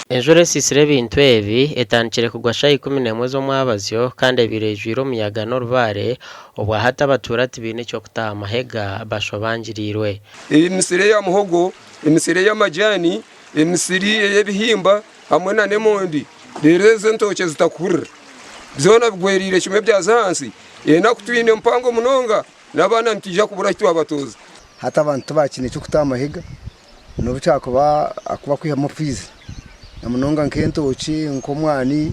Enjure sisire bintu ebi etandikire kugwa shayi 11 zo mwabazyo kandi ebirejwiro muyaga n'Orubaare obwa hata abatuura tibine cyo kutaha amahega bashobangiriirwe. Emisiri ya muhogo, emisiri y'amajani, emisiri y'ebihingwa hamwe na nemondi dereze ntoke zitakurira byona bigwerire kimwe byazahansi yena kutwine mpango munonga nabana ntija kubura cyo abatoza hata abantu bakine cyo kutaha amahega no bicakuba kwiha mufizi namunonga nkentoki nkomwani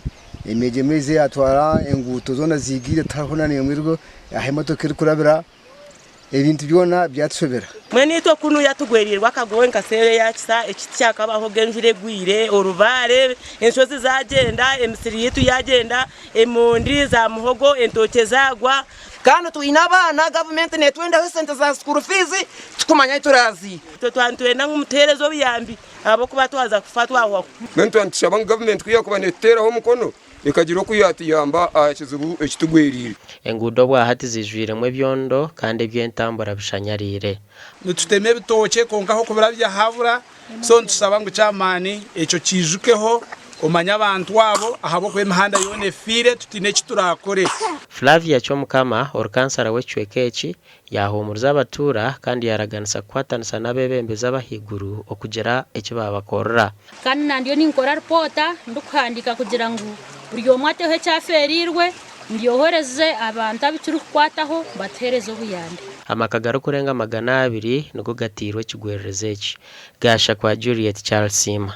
emegemeze atwara enguto zona zigire tahona nemwirgo ahimotoka iri kurabira ebintu byona byatsobera mwene ito kunu yatugwerirwa kagowe nkasere yakisa ekiti cyakabaho genjure gwire Orubaare enshozi zagenda emisiri yitu yagenda emondi za muhogo entoke zagwa kandi tuina abana government netwenda sente za school fees tukumanya iturazi twantwenda nk'umuterezo biyambi abo kuba twaza kufatwa aho mentu antishaba government kuya kuba neteraho mukono ikagira okuyati yamba akizibu ekitugwerire engudo bwa hati zijwiremwe byondo kandi byentambura bishanyarire nututeme bitoke konkaho kubira byahabura so ntusaba ngo cyamani eco kijukeho omanya abantu abo ahabo kwemihanda yone fire tutine kiturakore. Flavia Chomukama orkansara w'Echwekechi yahumuriza abatuura kandi yaraganisa kwatanisa n'abebembeza abahiguru okugera eki babakorera kandi nandiyo ninkora reporta ndukandika kugira ngo buri omwateho cyaferirwe ndiyohoreze abantu abicuru kwataho batereze obuyande amakagaro kurenga 200 nugo gatirwe kigwerereze eki gasha kwa Juliet Charles Sima.